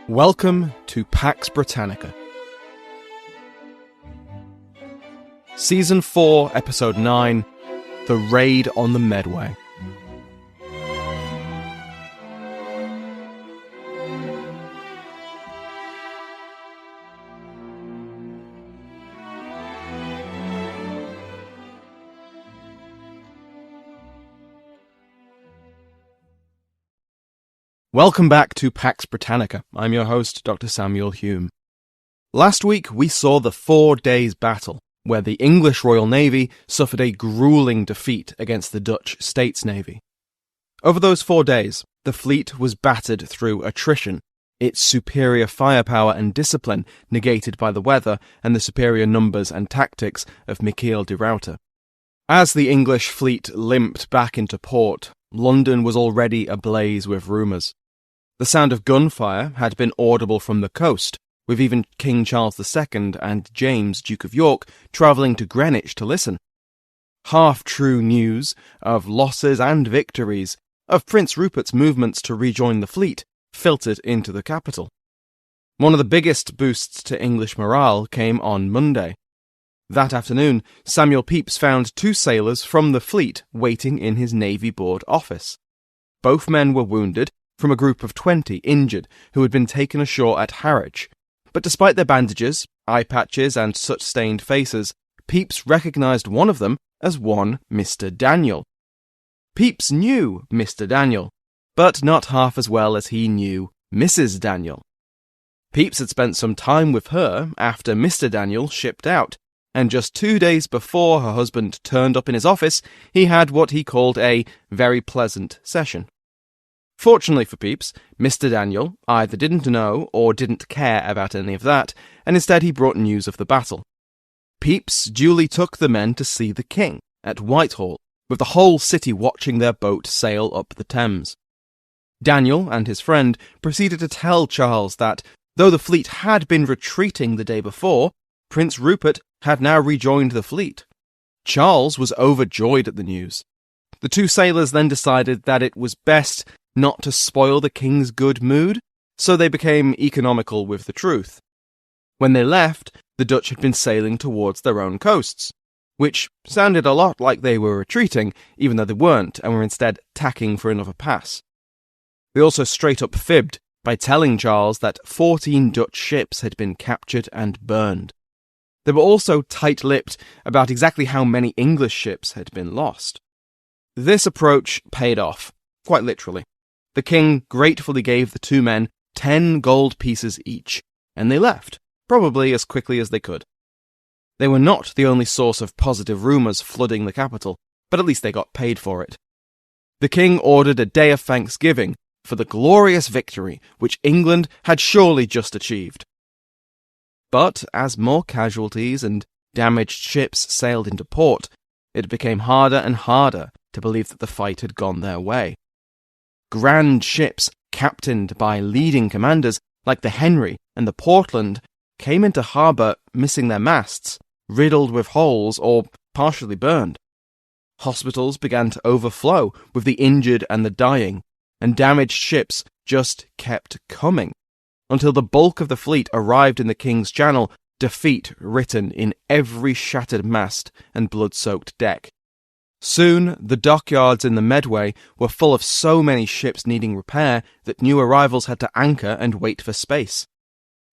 Welcome to Pax Britannica. Season 4, Episode 9, The Raid on the Medway. Welcome back to Pax Britannica. I'm your host, Dr. Samuel Hume. Last week we saw the 4 Days Battle, where the English Royal Navy suffered a gruelling defeat against the Dutch States Navy. Over those 4 days, the fleet was battered through attrition, its superior firepower and discipline negated by the weather and the superior numbers and tactics of Michiel de Ruyter. As the English fleet limped back into port, London was already ablaze with rumours. The sound of gunfire had been audible from the coast, with even King Charles II and James, Duke of York, travelling to Greenwich to listen. Half-true news of losses and victories, of Prince Rupert's movements to rejoin the fleet, filtered into the capital. One of the biggest boosts to English morale came on Monday. That afternoon, Samuel Pepys found 2 sailors from the fleet waiting in his Navy Board office. Both men were wounded, from a group of 20 injured who had been taken ashore at Harwich. But despite their bandages, eye patches and such stained faces, Pepys recognised one of them as one Mr. Daniel. Pepys knew Mr. Daniel, but not half as well as he knew Mrs. Daniel. Pepys had spent some time with her after Mr. Daniel shipped out, and just 2 days before her husband turned up in his office, he had what he called a very pleasant session. Fortunately for Pepys, Mr. Daniel either didn't know or didn't care about any of that, and instead he brought news of the battle. Pepys duly took the men to see the King at Whitehall, with the whole city watching their boat sail up the Thames. Daniel and his friend proceeded to tell Charles that, though the fleet had been retreating the day before, Prince Rupert had now rejoined the fleet. Charles was overjoyed at the news. The 2 sailors then decided that it was best not to spoil the king's good mood, so they became economical with the truth. When they left, the Dutch had been sailing towards their own coasts, which sounded a lot like they were retreating, even though they weren't, and were instead tacking for another pass. They also straight up fibbed by telling Charles that 14 Dutch ships had been captured and burned. They were also tight-lipped about exactly how many English ships had been lost. This approach paid off, quite literally. The king gratefully gave the 2 men 10 gold pieces each, and they left, probably as quickly as they could. They were not the only source of positive rumours flooding the capital, but at least they got paid for it. The king ordered a day of thanksgiving for the glorious victory which England had surely just achieved. But as more casualties and damaged ships sailed into port, it became harder and harder to believe that the fight had gone their way. Grand ships, captained by leading commanders like the Henry and the Portland, came into harbour missing their masts, riddled with holes or partially burned. Hospitals began to overflow with the injured and the dying, and damaged ships just kept coming, until the bulk of the fleet arrived in the King's Channel, defeat written in every shattered mast and blood-soaked deck. Soon, the dockyards in the Medway were full of so many ships needing repair that new arrivals had to anchor and wait for space.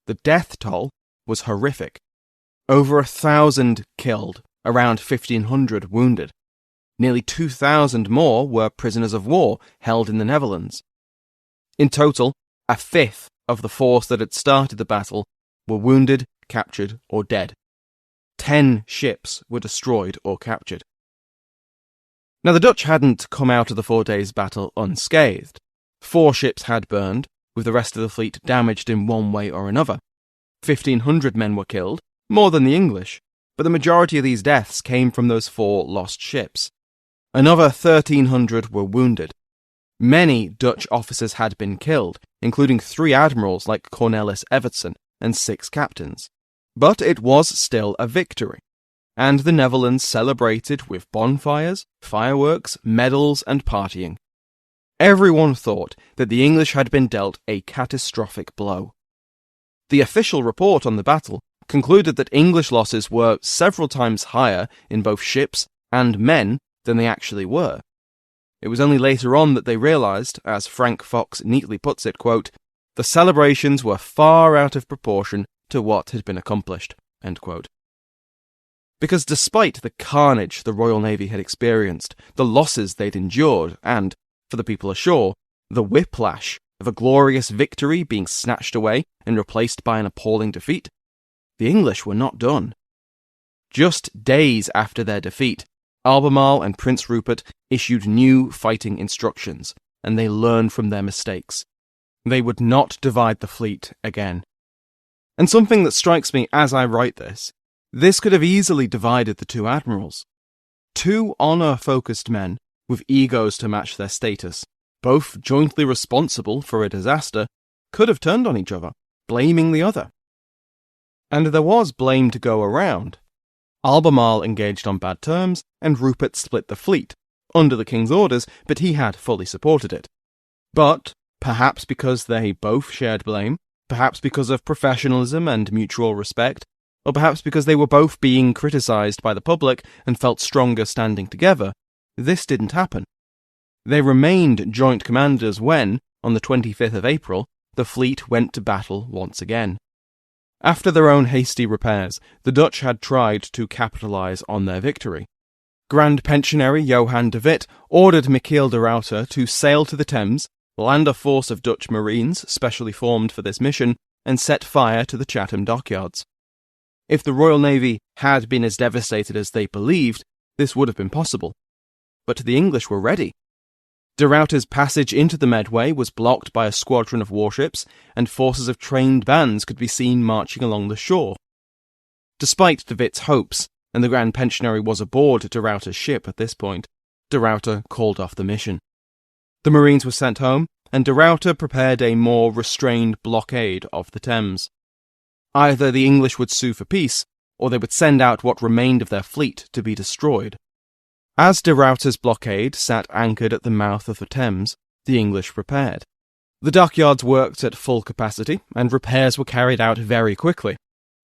The death toll was horrific. Over 1,000 killed, around 1,500 wounded. Nearly 2,000 more were prisoners of war held in the Netherlands. In total, 1/5 of the force that had started the battle were wounded, captured, or dead. 10 ships were destroyed or captured. Now, the Dutch hadn't come out of the 4 days battle unscathed. 4 ships had burned, with the rest of the fleet damaged in one way or another. 1,500 men were killed, more than the English, but the majority of these deaths came from those 4 lost ships. Another 1,300 were wounded. Many Dutch officers had been killed, including 3 admirals like Cornelis Evertsen and 6 captains. But it was still a victory, and the Netherlands celebrated with bonfires, fireworks, medals, and partying. Everyone thought that the English had been dealt a catastrophic blow, The official report on the battle concluded that English losses were several times higher in both ships and men than they actually were. It was only later on that they realised, as Frank Fox neatly puts it, quote, "The celebrations were far out of proportion to what had been accomplished," end quote. Because despite the carnage the Royal Navy had experienced, the losses they'd endured, and, for the people ashore, the whiplash of a glorious victory being snatched away and replaced by an appalling defeat, the English were not done. Just days after their defeat, Albemarle and Prince Rupert issued new fighting instructions, and they learned from their mistakes. They would not divide the fleet again. And something that strikes me as I write this could have easily divided the two admirals. Two honour-focused men with egos to match their status, both jointly responsible for a disaster, could have turned on each other, blaming the other. And there was blame to go around. Albemarle engaged on bad terms, and Rupert split the fleet, under the king's orders, but he had fully supported it. But, perhaps because they both shared blame, perhaps because of professionalism and mutual respect, or perhaps because they were both being criticised by the public and felt stronger standing together, this didn't happen. They remained joint commanders when, on the 25th of April, the fleet went to battle once again. After their own hasty repairs, the Dutch had tried to capitalise on their victory. Grand Pensionary Johan de Witt ordered Michiel de Ruyter to sail to the Thames, land a force of Dutch marines specially formed for this mission, and set fire to the Chatham dockyards. If the Royal Navy had been as devastated as they believed, this would have been possible. But the English were ready. De Ruyter's passage into the Medway was blocked by a squadron of warships, and forces of trained bands could be seen marching along the shore. Despite de Witt's hopes, and the Grand Pensionary was aboard de Ruyter's ship at this point, de Ruyter called off the mission. The Marines were sent home, and de Ruyter prepared a more restrained blockade of the Thames. Either the English would sue for peace, or they would send out what remained of their fleet to be destroyed. As de Ruyter's blockade sat anchored at the mouth of the Thames, the English prepared. The dockyards worked at full capacity, and repairs were carried out very quickly.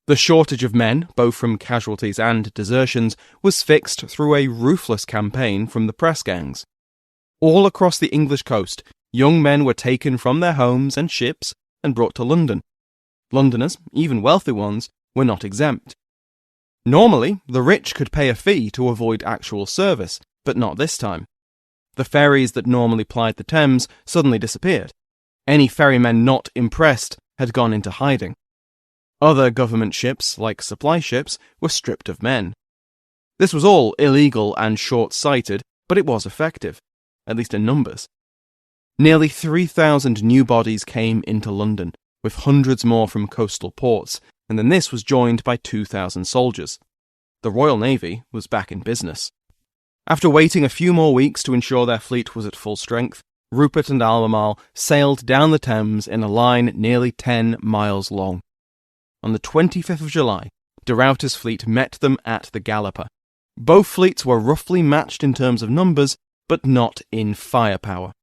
The shortage of men, both from casualties and desertions, was fixed through a ruthless campaign from the press gangs. All across the English coast, young men were taken from their homes and ships and brought to London. Londoners, even wealthy ones, were not exempt. Normally, the rich could pay a fee to avoid actual service, but not this time. The ferries that normally plied the Thames suddenly disappeared. Any ferrymen not impressed had gone into hiding. Other government ships, like supply ships, were stripped of men. This was all illegal and short-sighted, but it was effective, at least in numbers. Nearly 3,000 new bodies came into London, with hundreds more from coastal ports, and then this was joined by 2,000 soldiers. The Royal Navy was back in business. After waiting a few more weeks to ensure their fleet was at full strength, Rupert and Albemarle sailed down the Thames in a line nearly 10 miles long. On the 25th of July, de Ruyter's fleet met them at the Galloper. Both fleets were roughly matched in terms of numbers, but not in firepower.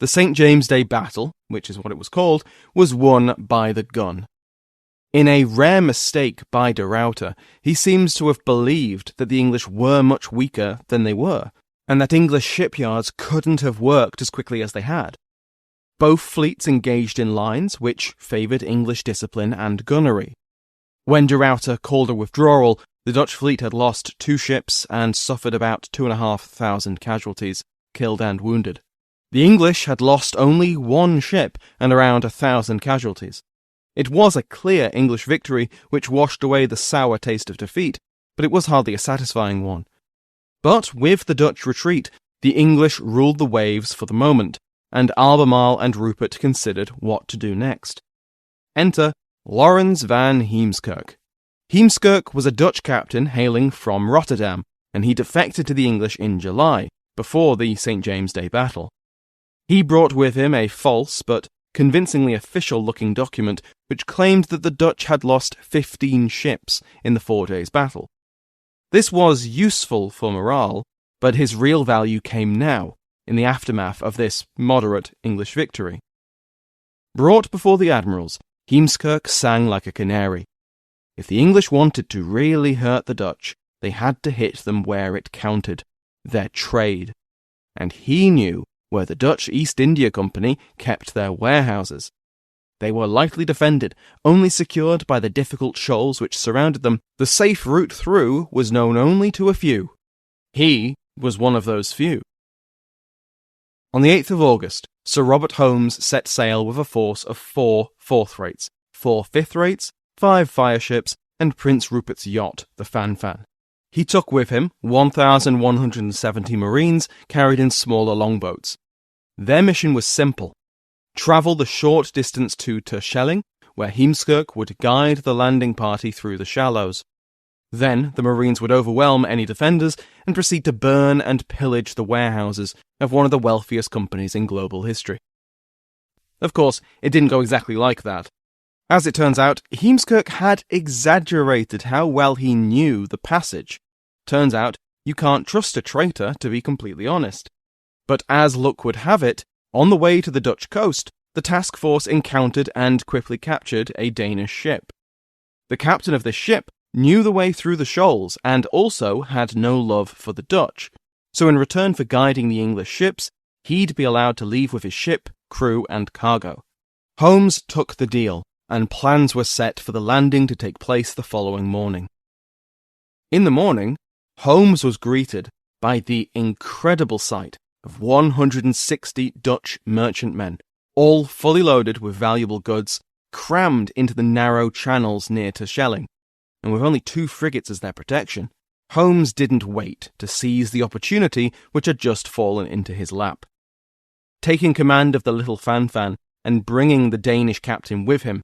The St. James' Day Battle, which is what it was called, was won by the gun. In a rare mistake by de Ruyter, he seems to have believed that the English were much weaker than they were, and that English shipyards couldn't have worked as quickly as they had. Both fleets engaged in lines which favoured English discipline and gunnery. When de Ruyter called a withdrawal, the Dutch fleet had lost 2 ships and suffered about 2,500 casualties, killed and wounded. The English had lost only 1 ship and around 1,000 casualties. It was a clear English victory which washed away the sour taste of defeat, but it was hardly a satisfying one. But with the Dutch retreat, the English ruled the waves for the moment, and Albemarle and Rupert considered what to do next. Enter Laurens van Heemskerk. Heemskerk was a Dutch captain hailing from Rotterdam, and he defected to the English in July, before the St. James' Day battle. He brought with him a false but convincingly official-looking document which claimed that the Dutch had lost 15 ships in the 4 days' battle. This was useful for morale, but his real value came now, in the aftermath of this moderate English victory. Brought before the admirals, Heemskerk sang like a canary. If the English wanted to really hurt the Dutch, they had to hit them where it counted, their trade. And he knew where the Dutch East India Company kept their warehouses. They were lightly defended, only secured by the difficult shoals which surrounded them. The safe route through was known only to a few. He was one of those few. On the 8th of August, Sir Robert Holmes set sail with a force of 4 fourth-rates, 4 fifth-rates, 5 fireships, and Prince Rupert's yacht, the Fan-Fan. He took with him 1,170 Marines carried in smaller longboats. Their mission was simple: travel the short distance to Terschelling, where Heemskerk would guide the landing party through the shallows. Then the Marines would overwhelm any defenders and proceed to burn and pillage the warehouses of one of the wealthiest companies in global history. Of course, it didn't go exactly like that. As it turns out, Heemskerk had exaggerated how well he knew the passage. Turns out, you can't trust a traitor, to be completely honest. But as luck would have it, on the way to the Dutch coast, the task force encountered and quickly captured a Danish ship. The captain of this ship knew the way through the shoals and also had no love for the Dutch, so in return for guiding the English ships, he'd be allowed to leave with his ship, crew, and cargo. Holmes took the deal, and plans were set for the landing to take place the following morning. In the morning, Holmes was greeted by the incredible sight of 160 Dutch merchantmen, all fully loaded with valuable goods, crammed into the narrow channels near Terschelling. And with only 2 frigates as their protection, Holmes didn't wait to seize the opportunity which had just fallen into his lap. Taking command of the little Fan-Fan and bringing the Danish captain with him,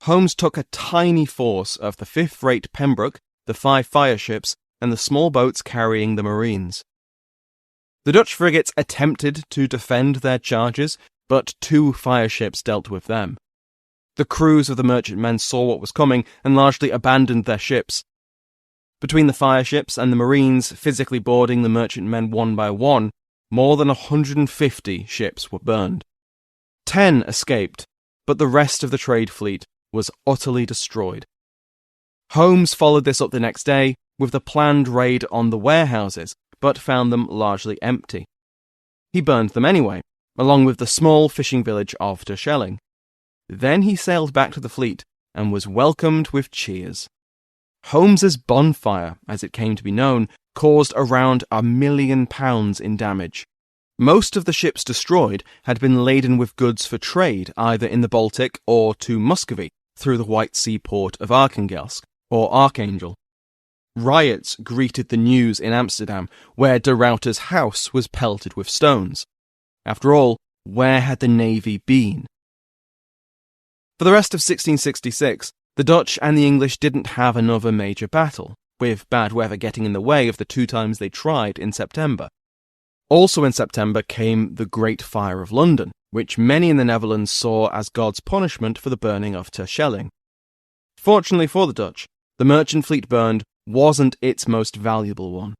Holmes took a tiny force of the 5th-rate Pembroke, the 5 fireships, and the small boats carrying the Marines. The Dutch frigates attempted to defend their charges, but 2 fireships dealt with them. The crews of the merchantmen saw what was coming and largely abandoned their ships. Between the fireships and the Marines physically boarding the merchantmen one by one, more than 150 ships were burned. 10 escaped, but the rest of the trade fleet was utterly destroyed. Holmes followed this up the next day with the planned raid on the warehouses, but found them largely empty. He burned them anyway, along with the small fishing village of Terschelling. Then he sailed back to the fleet and was welcomed with cheers. Holmes's bonfire, as it came to be known, caused around £1 million in damage. Most of the ships destroyed had been laden with goods for trade either in the Baltic or to Muscovy through the White Sea port of Archangelsk, or Archangel. Riots greeted the news in Amsterdam, where de Ruyter's house was pelted with stones. After all, where had the Navy been? For the rest of 1666, the Dutch and the English didn't have another major battle, with bad weather getting in the way of the 2 times they tried in September. Also in September came the Great Fire of London, which many in the Netherlands saw as God's punishment for the burning of Terschelling. Fortunately for the Dutch, the merchant fleet burned wasn't its most valuable one.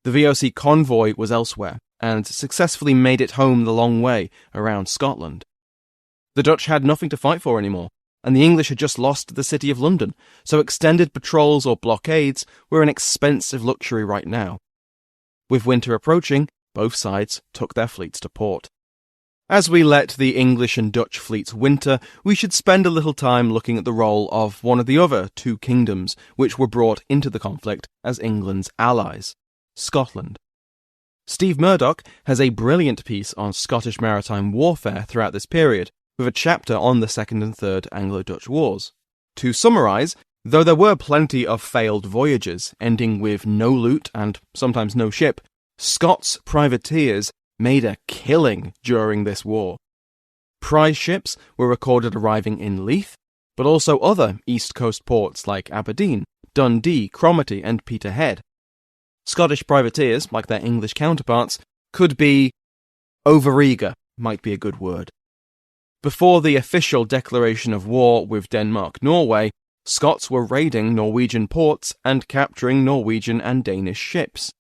The VOC convoy was elsewhere, and successfully made it home the long way around Scotland. The Dutch had nothing to fight for anymore, and the English had just lost the city of London, so extended patrols or blockades were an expensive luxury right now. With winter approaching, both sides took their fleets to port. As we let the English and Dutch fleets winter, we should spend a little time looking at the role of one of the other 2 kingdoms which were brought into the conflict as England's allies, Scotland. Steve Murdoch has a brilliant piece on Scottish maritime warfare throughout this period, with a chapter on the Second and Third Anglo-Dutch Wars. To summarise, though there were plenty of failed voyages, ending with no loot and sometimes no ship, Scots privateers made a killing during this war. Prize ships were recorded arriving in Leith, but also other East Coast ports like Aberdeen, Dundee, Cromarty and Peterhead. Scottish privateers, like their English counterparts, could be overeager, might be a good word. Before the official declaration of war with Denmark-Norway, Scots were raiding Norwegian ports and capturing Norwegian and Danish ships.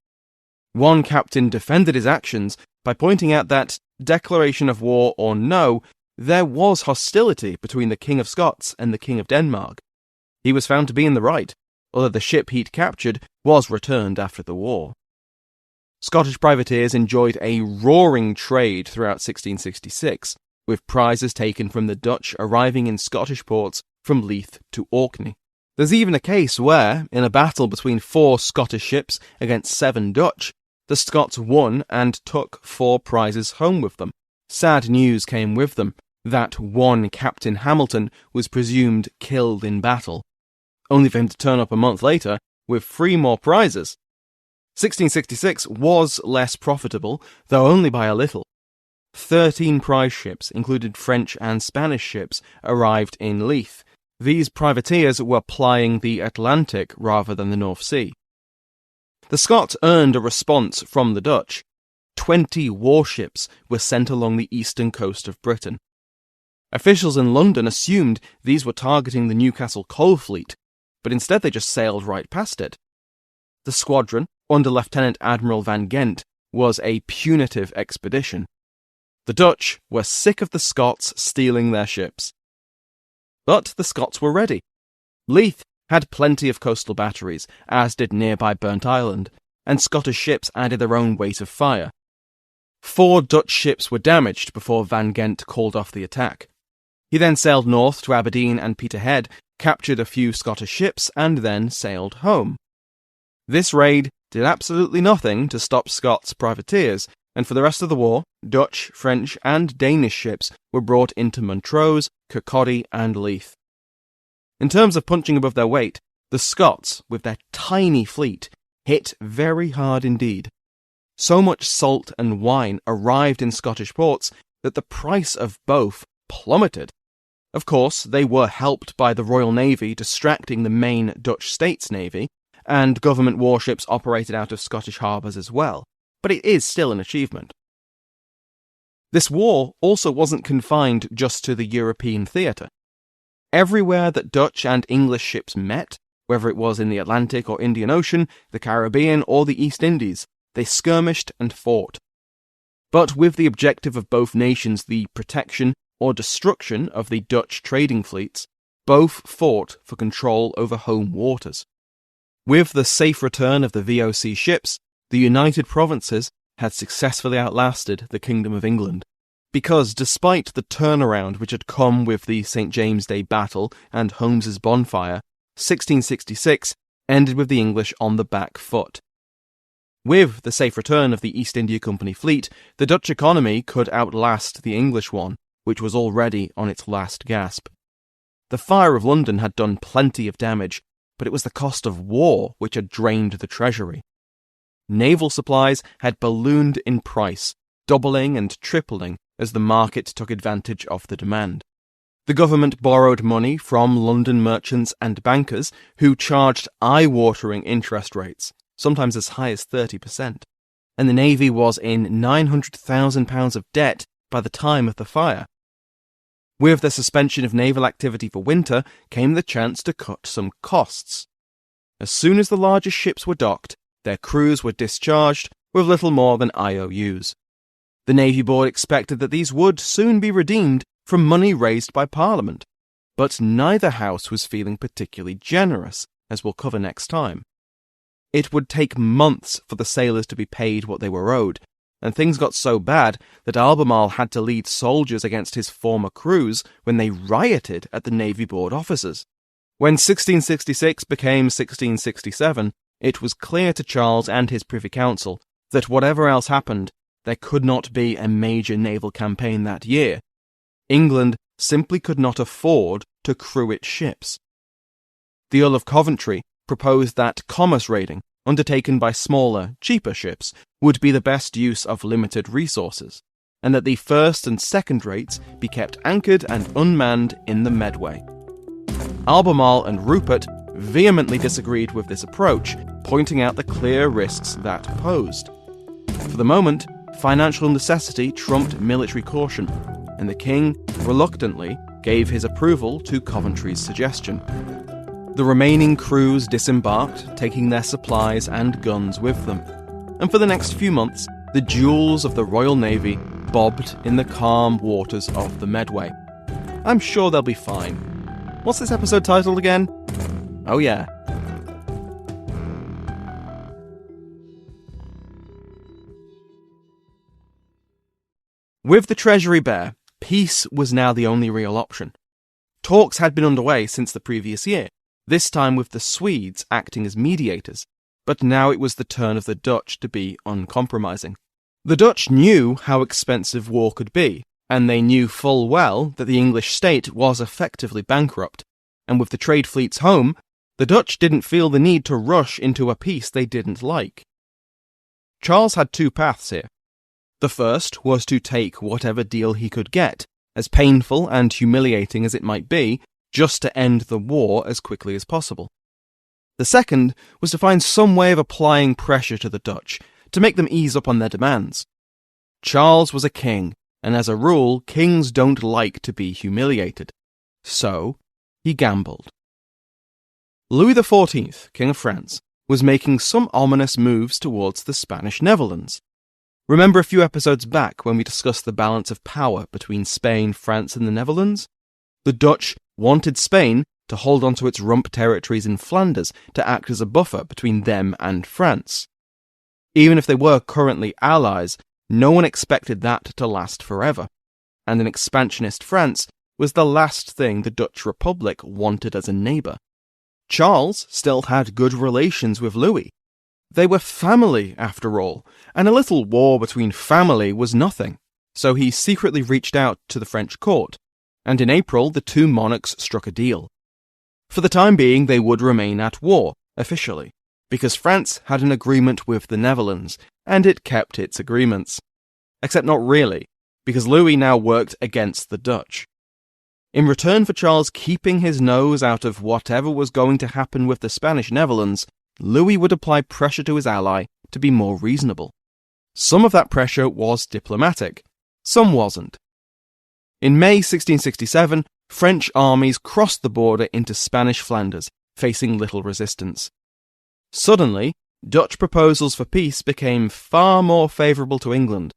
One captain defended his actions by pointing out that, declaration of war or no, there was hostility between the King of Scots and the King of Denmark. He was found to be in the right, although the ship he'd captured was returned after the war. Scottish privateers enjoyed a roaring trade throughout 1666, with prizes taken from the Dutch arriving in Scottish ports from Leith to Orkney. There's even a case where, in a battle between 4 Scottish ships against 7 Dutch, the Scots won and took 4 prizes home with them. Sad news came with them, that one Captain Hamilton was presumed killed in battle, only for him to turn up a month later with 3 more prizes. 1666 was less profitable, though only by a little. 13 prize ships, included French and Spanish ships, arrived in Leith. These privateers were plying the Atlantic rather than the North Sea. The Scots earned a response from the Dutch. 20 warships were sent along the eastern coast of Britain. Officials in London assumed these were targeting the Newcastle coal fleet, but instead they just sailed right past it. The squadron, under Lieutenant Admiral Van Ghent, was a punitive expedition. The Dutch were sick of the Scots stealing their ships. But the Scots were ready. Leith had plenty of coastal batteries, as did nearby Burnt Island, and Scottish ships added their own weight of fire. 4 Dutch ships were damaged before Van Ghent called off the attack. He then sailed north to Aberdeen and Peterhead, captured a few Scottish ships, and then sailed home. This raid did absolutely nothing to stop Scots privateers, and for the rest of the war, Dutch, French, and Danish ships were brought into Montrose, Kirkcaldy, and Leith. In terms of punching above their weight, the Scots, with their tiny fleet, hit very hard indeed. So much salt and wine arrived in Scottish ports that the price of both plummeted. Of course, they were helped by the Royal Navy distracting the main Dutch States Navy, and government warships operated out of Scottish harbours as well, but it is still an achievement. This war also wasn't confined just to the European theatre. Everywhere that Dutch and English ships met, whether it was in the Atlantic or Indian Ocean, the Caribbean or the East Indies, they skirmished and fought. But with the objective of both nations the protection or destruction of the Dutch trading fleets, both fought for control over home waters. With the safe return of the VOC ships, the United Provinces had successfully outlasted the Kingdom of England. Because despite the turnaround which had come with the St. James' Day battle and Holmes's bonfire, 1666 ended with the English on the back foot. With the safe return of the East India Company fleet, the Dutch economy could outlast the English one, which was already on its last gasp. The fire of London had done plenty of damage, but it was the cost of war which had drained the treasury. Naval supplies had ballooned in price, doubling and tripling as the market took advantage of the demand. The government borrowed money from London merchants and bankers who charged eye-watering interest rates, sometimes as high as 30%, and the Navy was in £900,000 of debt by the time of the fire. With the suspension of naval activity for winter came the chance to cut some costs. As soon as the largest ships were docked, their crews were discharged with little more than IOUs. The Navy Board expected that these would soon be redeemed from money raised by Parliament, but neither house was feeling particularly generous, as we'll cover next time. It would take months for the sailors to be paid what they were owed, and things got so bad that Albemarle had to lead soldiers against his former crews when they rioted at the Navy Board offices. When 1666 became 1667, it was clear to Charles and his Privy Council that whatever else happened, there could not be a major naval campaign that year. England simply could not afford to crew its ships. The Earl of Coventry proposed that commerce raiding, undertaken by smaller, cheaper ships, would be the best use of limited resources, and that the first and second rates be kept anchored and unmanned in the Medway. Albemarle and Rupert vehemently disagreed with this approach, pointing out the clear risks that posed. For the moment, financial necessity trumped military caution, and the king reluctantly gave his approval to Coventry's suggestion. The remaining crews disembarked, taking their supplies and guns with them, and for the next few months, the jewels of the Royal Navy bobbed in the calm waters of the Medway. I'm sure they'll be fine. What's this episode titled again? Oh yeah. With the Treasury bare, peace was now the only real option. Talks had been underway since the previous year, this time with the Swedes acting as mediators, but now it was the turn of the Dutch to be uncompromising. The Dutch knew how expensive war could be, and they knew full well that the English state was effectively bankrupt, and with the trade fleets home, the Dutch didn't feel the need to rush into a peace they didn't like. Charles had two paths here. The first was to take whatever deal he could get, as painful and humiliating as it might be, just to end the war as quickly as possible. The second was to find some way of applying pressure to the Dutch, to make them ease up on their demands. Charles was a king, and as a rule, kings don't like to be humiliated. So, he gambled. Louis XIV, King of France, was making some ominous moves towards the Spanish Netherlands. Remember a few episodes back when we discussed the balance of power between Spain, France, and the Netherlands? The Dutch wanted Spain to hold onto its rump territories in Flanders to act as a buffer between them and France. Even if they were currently allies, no one expected that to last forever, and an expansionist France was the last thing the Dutch Republic wanted as a neighbour. Charles still had good relations with Louis. They were family, after all, and a little war between family was nothing, so he secretly reached out to the French court, and in April the two monarchs struck a deal. For the time being, they would remain at war, officially, because France had an agreement with the Netherlands, and it kept its agreements. Except not really, because Louis now worked against the Dutch. In return for Charles keeping his nose out of whatever was going to happen with the Spanish Netherlands, Louis would apply pressure to his ally to be more reasonable. Some of that pressure was diplomatic, some wasn't. In May 1667, French armies crossed the border into Spanish Flanders, facing little resistance. Suddenly, Dutch proposals for peace became far more favourable to England.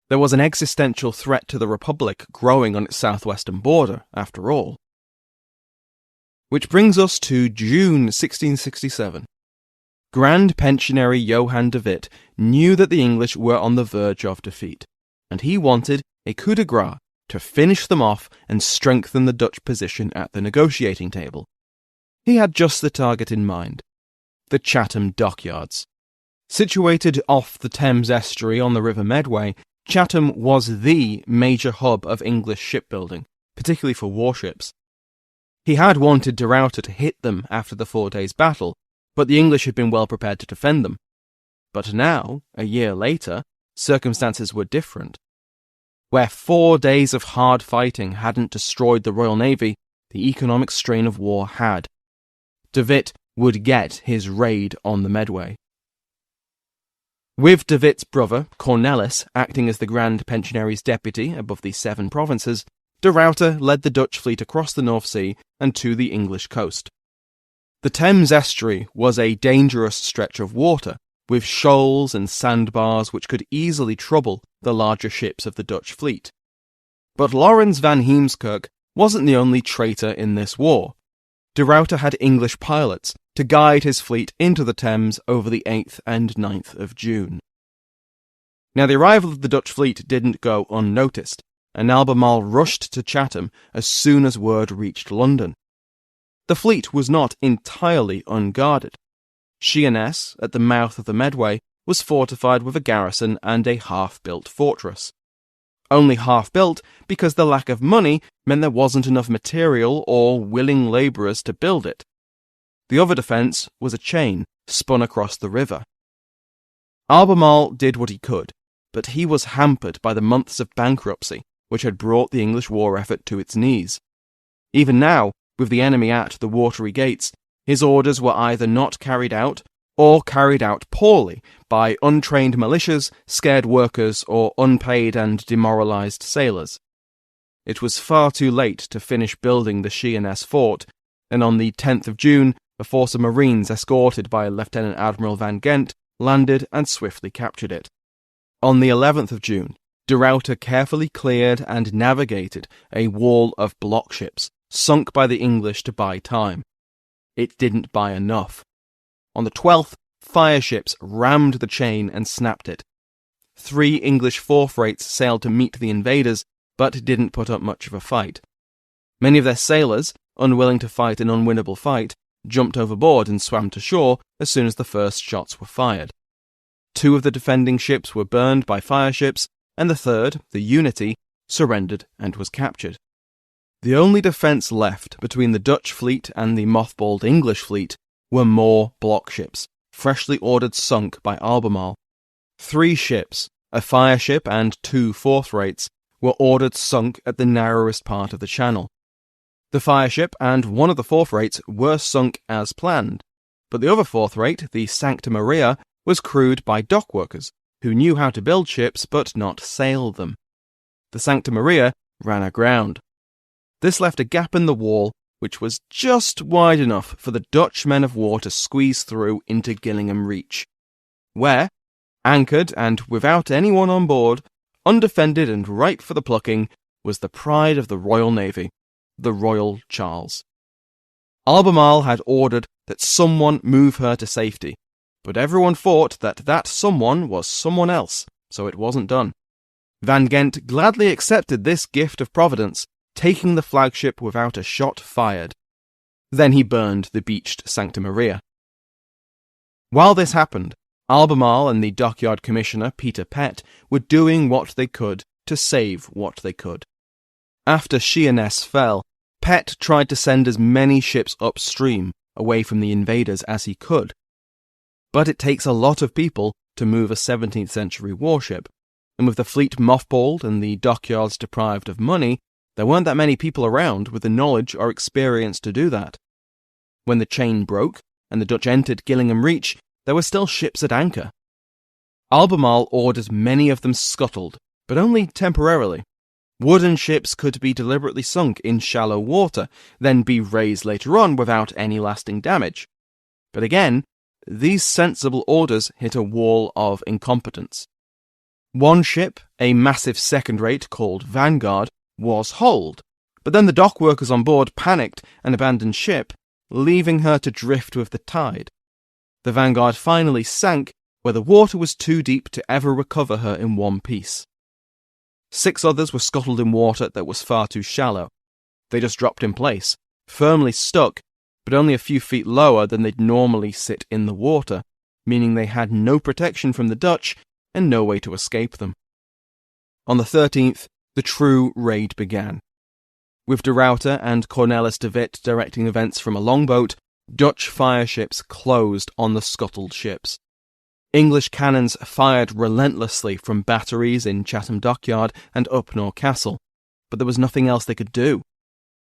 There was an existential threat to the Republic growing on its southwestern border, after all. Which brings us to June 1667. Grand Pensionary Johan de Witt knew that the English were on the verge of defeat, and he wanted a coup de grace to finish them off and strengthen the Dutch position at the negotiating table. He had just the target in mind: the Chatham dockyards. Situated off the Thames estuary on the River Medway, Chatham was the major hub of English shipbuilding, particularly for warships. He had wanted de Ruyter to hit them after the 4 days' battle, but the English had been well prepared to defend them. But now, a year later, circumstances were different. Where 4 days of hard fighting hadn't destroyed the Royal Navy, the economic strain of war had. De Witt would get his raid on the Medway. With de Witt's brother, Cornelis, acting as the Grand Pensionary's deputy above the 7 provinces, de Ruyter led the Dutch fleet across the North Sea and to the English coast. The Thames estuary was a dangerous stretch of water, with shoals and sandbars which could easily trouble the larger ships of the Dutch fleet. But Laurens van Heemskerk wasn't the only traitor in this war. De Ruyter had English pilots to guide his fleet into the Thames over the 8th and 9th of June. Now, the arrival of the Dutch fleet didn't go unnoticed, and Albemarle rushed to Chatham as soon as word reached London. The fleet was not entirely unguarded. Sheerness, at the mouth of the Medway, was fortified with a garrison and a half-built fortress. Only half-built because the lack of money meant there wasn't enough material or willing labourers to build it. The other defence was a chain spun across the river. Albemarle did what he could, but he was hampered by the months of bankruptcy which had brought the English war effort to its knees. Even now, with the enemy at the watery gates, his orders were either not carried out or carried out poorly by untrained militias, scared workers, or unpaid and demoralised sailors. It was far too late to finish building the Sheerness fort, and on the 10th of June, a force of Marines escorted by Lieutenant Admiral Van Ghent landed and swiftly captured it. On the 11th of June, De Ruyter carefully cleared and navigated a wall of block ships, sunk by the English to buy time. It didn't buy enough. On the 12th, fire ships rammed the chain and snapped it. 3 English fourth-rates sailed to meet the invaders, but didn't put up much of a fight. Many of their sailors, unwilling to fight an unwinnable fight, jumped overboard and swam to shore as soon as the first shots were fired. 2 of the defending ships were burned by fire ships, and the third, the Unity, surrendered and was captured. The only defence left between the Dutch fleet and the mothballed English fleet were more block ships, freshly ordered sunk by Albemarle. 3 ships, a fire ship and 2 fourth-rates, were ordered sunk at the narrowest part of the channel. The fire ship and one of the fourth-rates were sunk as planned, but the other fourth-rate, the Sancta Maria, was crewed by dock workers who knew how to build ships but not sail them. The Sancta Maria ran aground. This left a gap in the wall which was just wide enough for the Dutch men of war to squeeze through into Gillingham Reach, where, anchored and without anyone on board, undefended and ripe for the plucking, was the pride of the Royal Navy, the Royal Charles. Albemarle had ordered that someone move her to safety, but everyone thought that that someone was someone else, so it wasn't done. Van Ghent gladly accepted this gift of Providence, taking the flagship without a shot fired. Then he burned the beached Sancta Maria. While this happened, Albemarle and the dockyard commissioner, Peter Pett, were doing what they could to save what they could. After Sheerness fell, Pett tried to send as many ships upstream, away from the invaders, as he could. But it takes a lot of people to move a 17th century warship, and with the fleet mothballed and the dockyards deprived of money, there weren't that many people around with the knowledge or experience to do that. When the chain broke and the Dutch entered Gillingham Reach, there were still ships at anchor. Albemarle ordered many of them scuttled, but only temporarily. Wooden ships could be deliberately sunk in shallow water, then be raised later on without any lasting damage. But again, these sensible orders hit a wall of incompetence. One ship, a massive second-rate called Vanguard, was holed, but then the dock workers on board panicked and abandoned ship, leaving her to drift with the tide. The Vanguard finally sank where the water was too deep to ever recover her in one piece. 6 others were scuttled in water that was far too shallow. They just dropped in place, firmly stuck, but only a few feet lower than they'd normally sit in the water, meaning they had no protection from the Dutch and no way to escape them. On the 13th, the true raid began. With de Ruyter and Cornelis de Witt directing events from a longboat, Dutch fire ships closed on the scuttled ships. English cannons fired relentlessly from batteries in Chatham Dockyard and Upnor Castle, but there was nothing else they could do.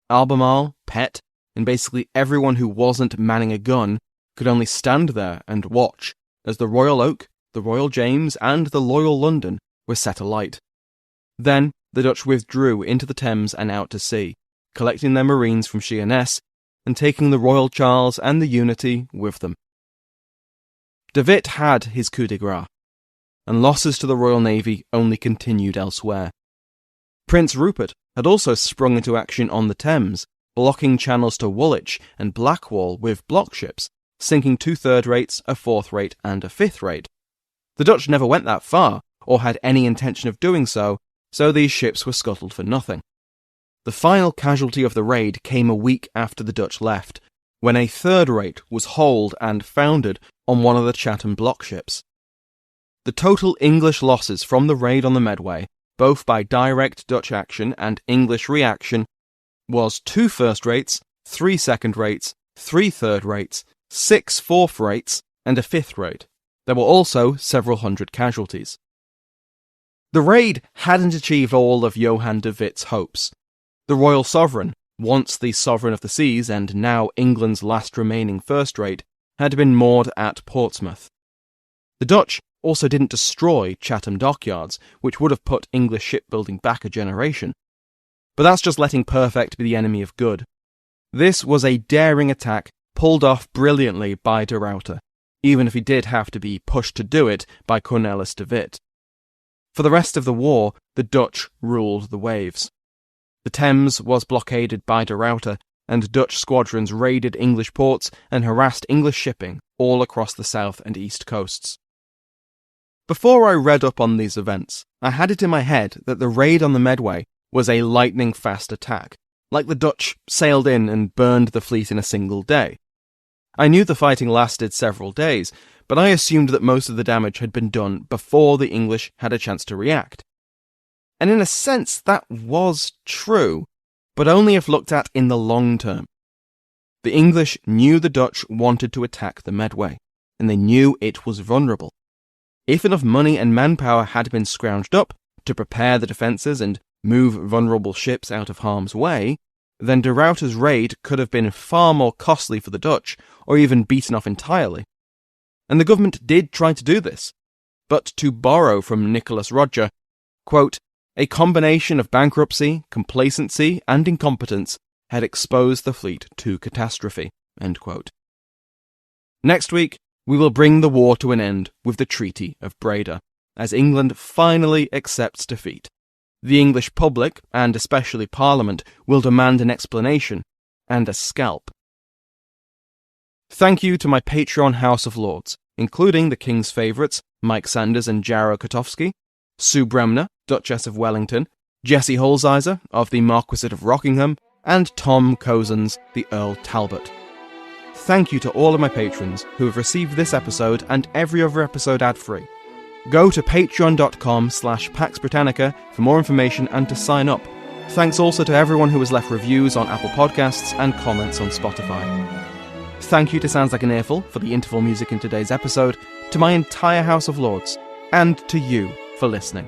Albemarle, Pett, and basically everyone who wasn't manning a gun could only stand there and watch as the Royal Oak, the Royal James, and the Loyal London were set alight. Then the Dutch withdrew into the Thames and out to sea, collecting their marines from Sheerness and taking the Royal Charles and the Unity with them. De Witt had his coup de grace, and losses to the Royal Navy only continued elsewhere. Prince Rupert had also sprung into action on the Thames, blocking channels to Woolwich and Blackwall with block ships, sinking 2 third-rates, a fourth-rate, and a fifth-rate. The Dutch never went that far, or had any intention of doing so these ships were scuttled for nothing. The final casualty of the raid came a week after the Dutch left, when a third-rate was holed and foundered on one of the Chatham block ships. The total English losses from the raid on the Medway, both by direct Dutch action and English reaction, was 2 first-rates, 3 second-rates, 3 third-rates, 6 fourth-rates, and a fifth-rate. There were also several hundred casualties. The raid hadn't achieved all of Johann de Witt's hopes. The Royal Sovereign, once the Sovereign of the Seas and now England's last remaining first-rate, had been moored at Portsmouth. The Dutch also didn't destroy Chatham Dockyards, which would have put English shipbuilding back a generation. But that's just letting perfect be the enemy of good. This was a daring attack pulled off brilliantly by de Ruyter, even if he did have to be pushed to do it by Cornelis de Witt. For the rest of the war, the Dutch ruled the waves. The Thames was blockaded by De Ruyter, and Dutch squadrons raided English ports and harassed English shipping all across the south and east coasts. Before I read up on these events, I had it in my head that the raid on the Medway was a lightning-fast attack, like the Dutch sailed in and burned the fleet in a single day. I knew the fighting lasted several days, but I assumed that most of the damage had been done before the English had a chance to react. And in a sense, that was true, but only if looked at in the long term. The English knew the Dutch wanted to attack the Medway, and they knew it was vulnerable. If enough money and manpower had been scrounged up to prepare the defences and move vulnerable ships out of harm's way, then De Ruyter's raid could have been far more costly for the Dutch, or even beaten off entirely. And the government did try to do this, but to borrow from Nicholas Rodgers, quote, "A combination of bankruptcy, complacency, and incompetence had exposed the fleet to catastrophe." End quote. Next week, we will bring the war to an end with the Treaty of Breda, as England finally accepts defeat. The English public, and especially Parliament, will demand an explanation and a scalp. Thank you to my Patreon House of Lords, including the King's favourites, Mike Sanders and Jarrow Kotowski, Sue Bremner, Duchess of Wellington, Jessie Holzizer of the Marquisate of Rockingham, and Tom Cozens, the Earl Talbot. Thank you to all of my patrons who have received this episode and every other episode ad-free. Go to patreon.com/Pax Britannica for more information and to sign up. Thanks also to everyone who has left reviews on Apple Podcasts and comments on Spotify. Thank you to Sounds Like an Earful for the interval music in today's episode, to my entire House of Lords, and to you for listening.